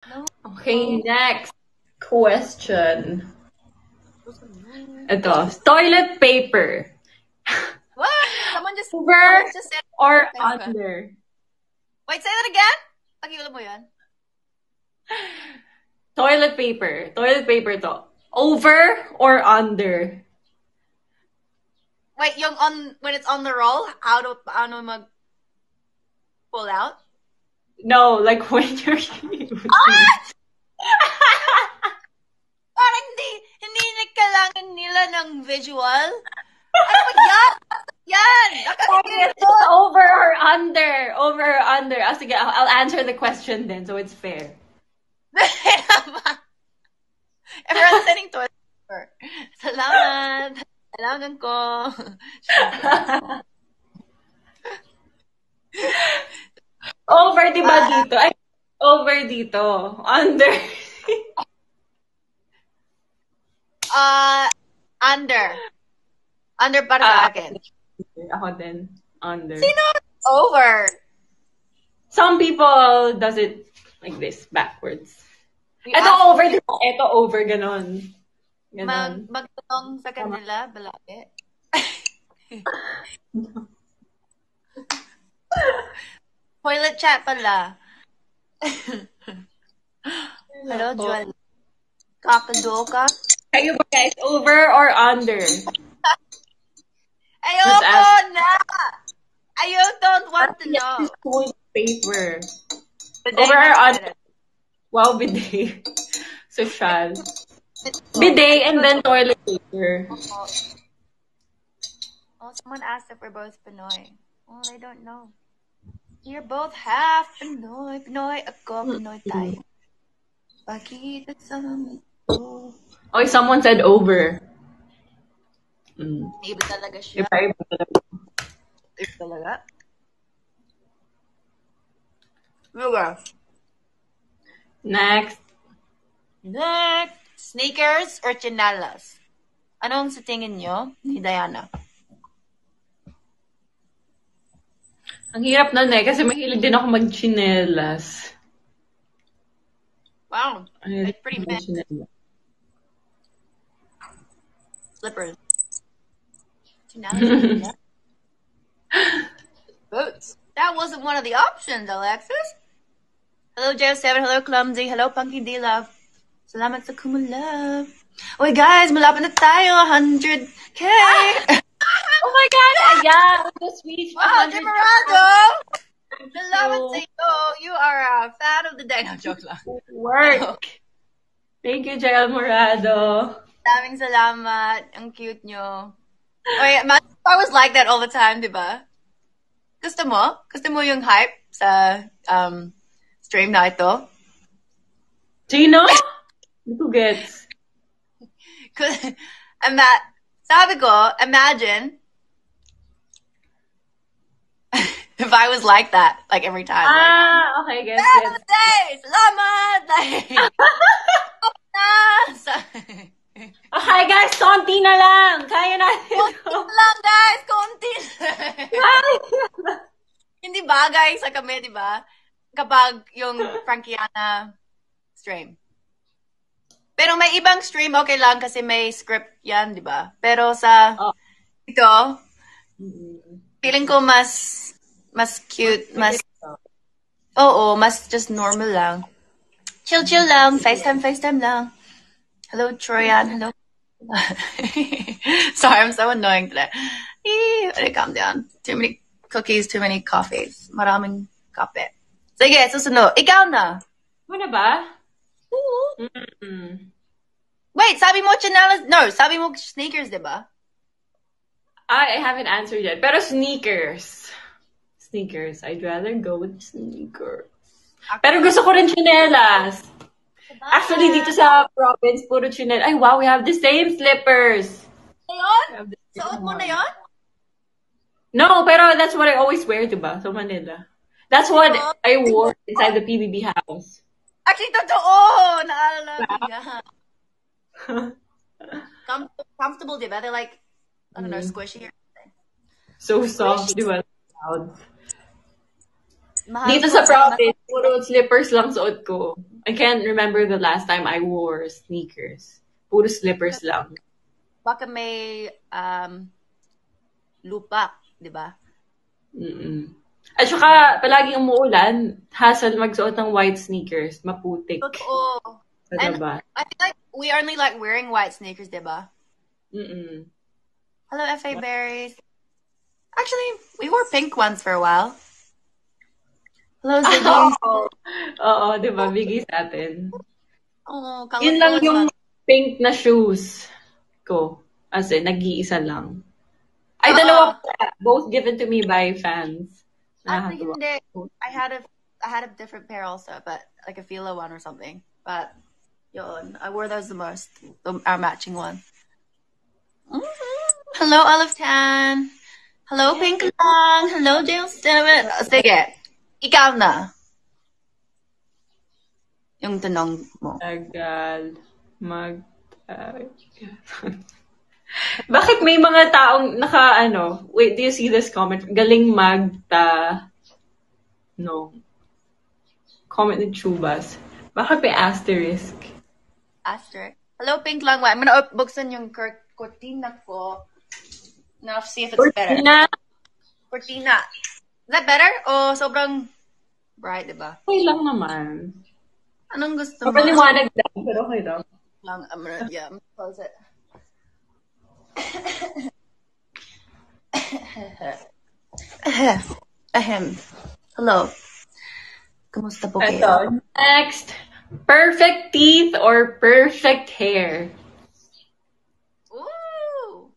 No. Okay, next question. Ito, toilet paper. What? Over Someone just said or paper. under? Wait, say that again? Pakiulit mo yan. Toilet paper. Toilet paper to. Over or under? Wait, yung on when it's on the roll, ano mag pull out? No, like when you're using Ah! it. Parang hindi na kailangan nila ng visual. Ano ba yan? Yan! Nakakairito! Over or under? Over or under? Oh, sige, I'll answer the question then, so it's fair. Everyone's sending toilet paper. Salamat! Kailangan ko. Over, di ba dito? Ay, over dito. Under. Under. Under para sa akin. Ako din. Under. Sino? Over. Some people does it like this, backwards. We Ito ask- over, di ba? Ito over, ganon. Ganon. Magtanong sa kanila, balaki. Toilet chat pala. Hello, Joel. Kakadoka. Kayo ba guys, over or under? Ayoko na! I don't want to know. This toilet paper. Bidet Over or na under? Wow, bidet. Social. Bidet and then toilet paper. Oh, someone asked if we're both Pinoy. Well, I don't know. You're both half Pinoy. Pinoy ako, Pinoy tayo. Bakit sa amin to? Oh, someone said over. Iba talaga siya. Iba talaga. Iba talaga. Lugar. Next. Sneakers or chinelas? Anong sa tingin nyo ni Diana? Ang hirap nun kasi mahilig din ako mag-chinelas. Wow, it's pretty big. Slippers. Chinelas. Boots. That wasn't one of the options, Alexis. Hello, Jeff7. Hello, Clumsy. Hello, Punky D-Love. Salamat sa kumulab. Oy, guys, malapit na tayo. 100K. Oh my God! Ayan! We just reached Wow, 100K. Demerado! Salamat sa iyo. You are a fan of the day. No, joke lang. Work! Thank you, JL Morado. Daming salamat. Ang cute nyo. Oy, I was like that all the time, di ba? Gusto mo? Gusto mo yung hype sa stream na ito? Sino? Hindi ko gets. Sabi ko, imagine if I was like that, like every time. Okay, guess. Salamat! Okay, guys, konti na lang. Kaya natin. Konti na lang, guys. Konti Hindi bagay sa kami, di ba? Kapag yung Frankiana stream. Pero may ibang stream, okay lang kasi may script yan, di ba? Pero sa ito, feeling ko mas cute, mas just normal lang. Chill lang, FaceTime lang. Hello, Troyan. Hello. Sorry, I'm so annoying today. Calm down. Too many cookies, too many coffees. Maraming kape. Sige, susunod. Ikaw na. Ano ba? Wait, sabi mo chinelas? No, sabi mo sneakers, diba? I haven't answered yet. Pero sneakers. Sneakers. I'd rather go with sneakers. Okay. Pero gusto ko rin chinelas. Actually, dito sa province, puro chinelas. Ay, wow, we have the same slippers. Ngayon? Suot mo na yun? No, pero that's what I always wear, diba? So, Manila. That's what I wore inside the PBB house. Actually, totoo! Naalala ko yan. Comfortable, diba? They're like, I don't know, squishy. So soft, diba? Loud. Mahal Dito po sa province, puro slippers lang suot ko. I can't remember the last time I wore sneakers. Puro slippers lang. Baka may lupa, di ba? Mm-mm. At saka, palaging umuulan, hassle magsuot ng white sneakers. Maputik. Totoo. Sa And labas. I feel like we only like wearing white sneakers, di ba? Mm-mm. Hello, F.A. Berries. Actually, we wore pink ones for a while. Hello, Ziggy. Oo, di ba? Bigay sa atin. Oh, Yun lang colorful yung one. pink na shoes ko. As in, nag-iisa lang. Ay, Oo. dalawa pa. Both given to me by fans. Actually, Nakakatuwa. hindi. I had a different pair also, but like a Fila one or something. But yun, I wore those the most. Our matching one. Hello, Olive Tan. Hello, Pink Lang. Hello, Dale Steven. Sige, ikaw na. Yung tanong mo. Tagal. Bakit may mga taong wait, do you see this comment? Galing no. Comment ni Chubas. Bakit may asterisk? Asterisk. Hello, Pink Lang. I'm gonna buksan yung cortina ko. Now, see if it's better. Cortina. Is that better? O sobrang bright, diba? Okay lang naman. Anong gusto mo? Mapaliwanag lang, pero okay lang. I'm gonna close it. Ahem. Hello. Kumusta po kayo? Ito. Next. Perfect teeth or perfect hair? Ooh!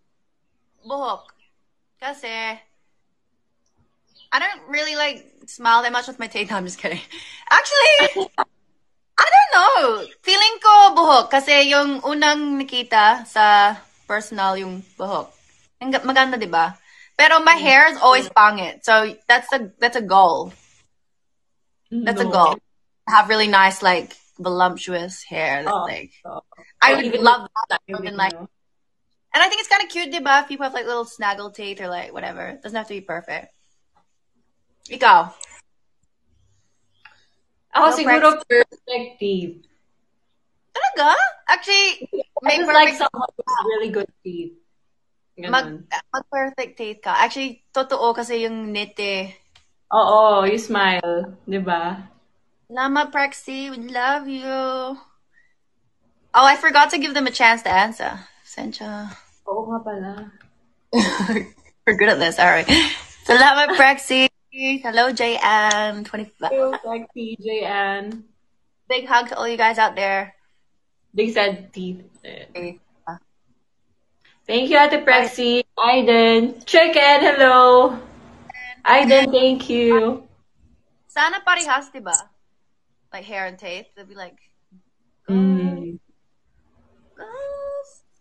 Buhok. Kasi, I don't really smile that much with my teeth. No, I'm just kidding. Actually, I don't know. Feeling ko buhok. Kasi yung unang nakita sa personal yung buhok. Maganda, di ba? Pero my hair is always pangit. So that's a goal. That's a goal. Have really nice, voluptuous hair. I would love that. And I think it's kind of cute, diba? If people have little snaggle teeth or whatever. It doesn't have to be perfect. Ikaw? Ako siguro perfect teeth. Talaga? Actually, I just like someone with really good teeth. Mag-perfect teeth ka. Actually, totoo kasi yung nite. Oo, you smile. Diba? Lama Prexy, we love you. Oh, I forgot to give them a chance to answer. Sencha. Oo nga pala. We're good at this, alright. Salamat, Prexy. Hello, JN. 25. Hello, Prexy, JN. Big hug to all you guys out there. They said teeth. Okay. Thank you, Ate Prexy. Aiden. Chicken, hello. Aiden, thank you. Sana parehas, diba? Like hair and teeth. They'd be like,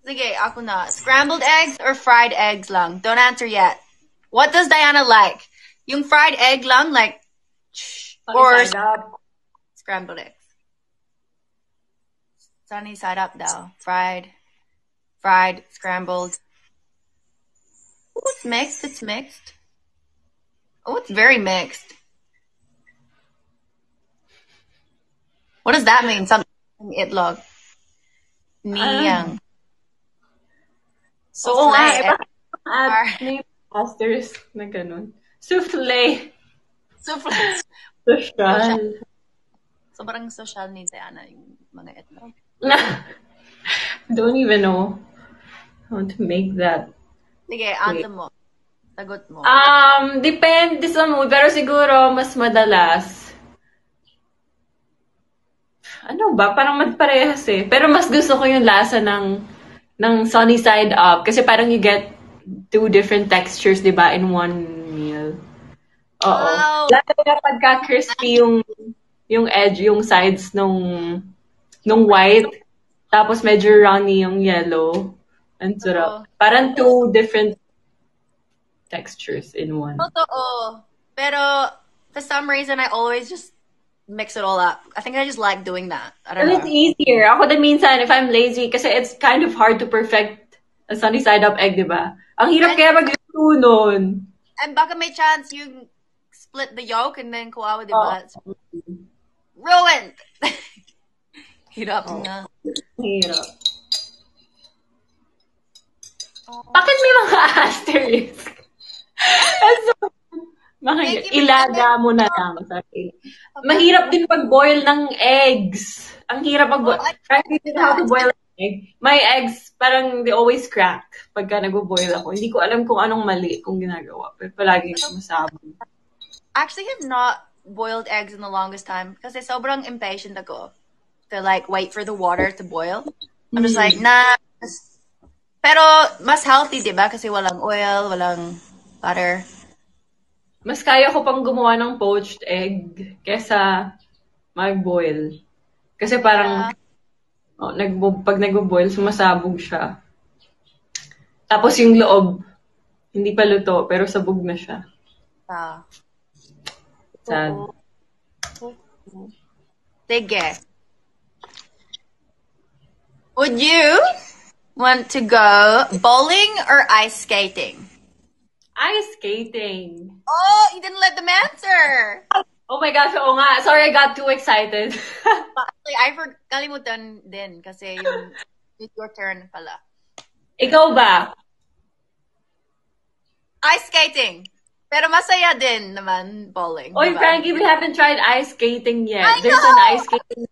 Sige, ako na. Scrambled eggs or fried eggs lang? Don't answer yet. What does Diana like? Yung fried egg lang, or scrambled eggs? Sunny side up daw. Fried, scrambled. Oh, it's mixed. It's mixed. Oh, it's very mixed. What does that mean? Something itlog. Niyang. Souffle. May asterisk na ganun. Souffle. Social. Sobrang social ni Diana yung mga itlog. Don't even know how to make that. Sige, answer mo. Sagot mo. Depende sa mood, pero siguro mas madalas. Ano ba? Parang magparehas eh. Pero mas gusto ko yung lasa ng sunny side up. Kasi parang you get two different textures, di ba, in one meal. Oo. Wow. Lalo na pagka crispy yung edge, yung sides nung white. Tapos medyo runny yung yellow. Ang sarap. Parang two different textures in one. Totoo. Pero for some reason, I always just mix it all up. I think I just like doing that. I don't know. It's easier. Ako din minsan, if I'm lazy, kasi it's kind of hard to perfect a sunny side up egg, di ba? Ang hirap kaya magluto nun. And baka may chance yung split the yolk and then kawawa, diba? It's Oh. ruined! Hirap Oh. nga. Hirap. Oh. Bakit may mga asterisk? Thank you for Ilaga mo na lang. Sorry. Mahirap din pag-boil ng eggs. Ang hirap mag-boil. Oh, I Trying to figure how to boil an egg. My eggs, parang they always crack pagka nag-boil ako. Hindi ko alam kung anong mali kung ginagawa. Pero palagi sumasabog. actually have not boiled eggs in the longest time kasi sobrang impatient ako to like wait for the water to boil. I'm just like, nah. Pero mas healthy, diba? Kasi walang oil, walang butter. Mas kaya ko pang gumawa ng poached egg kesa mag-boil. Kasi parang pag nag-boil, sumasabog siya. Tapos yung loob, hindi pa luto, pero sabog na siya. Sad. Sige. Would you want to go bowling or ice skating? Ice skating. Oh, you didn't let them answer. Oh my gosh, oo nga. Sorry, I got too excited. Actually, I kalimutan din kasi it's your turn pala. Ikaw ba? Ice skating. Pero masaya din naman bowling. Oy, diba? Frankie, we haven't tried ice skating yet. I There's know! an ice skating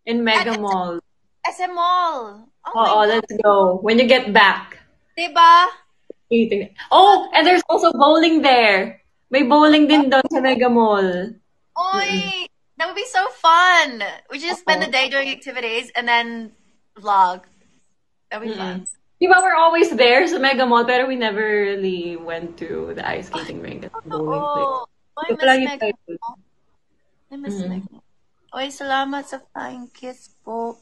in Mega Mall. SM Mall. Oh Oo, my God. let's go. When you get back. Diba? Skating. Oh, and there's also bowling there. May bowling din doon sa Mega Mall. Oy, that would be so fun. We just spend the day doing activities and then vlog. That would be fun. Diba we're always there sa Mega Mall, pero we never really went to the ice skating rink at the bowling place. I So, miss palagi Mega tayo. Mall. I miss Mega Mall. Oy, salamat sa flying kiss po.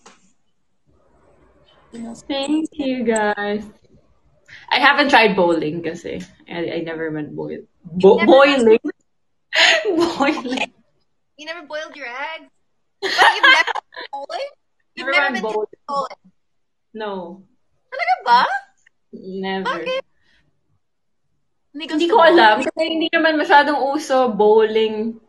Thank you, guys. I haven't tried bowling kasi I never went boiling. Boiling? Boiling. You never boiled your eggs? What, you've never been bowling? You've never been bowling? No. Talaga ba? Never. Bakit? Hindi ko alam. Kasi hindi naman masyadong uso bowling.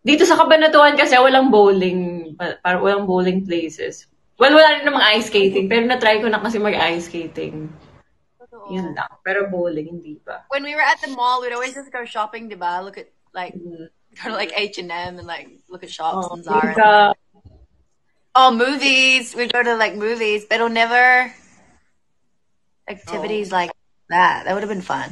Dito sa Cabanatuan kasi walang bowling. Parang walang bowling places. Well, wala rin namang ice skating. Pero na-try ko na kasi mag-ice skating. Yun lang. Pero bowling, hindi pa. When we were at the mall, we'd always just go shopping, diba? Look at, like, go to, like, H&M and, like, look at shops and Zara. Oh, movies. We'd go to, like, movies. But never activities like that. That would have been fun.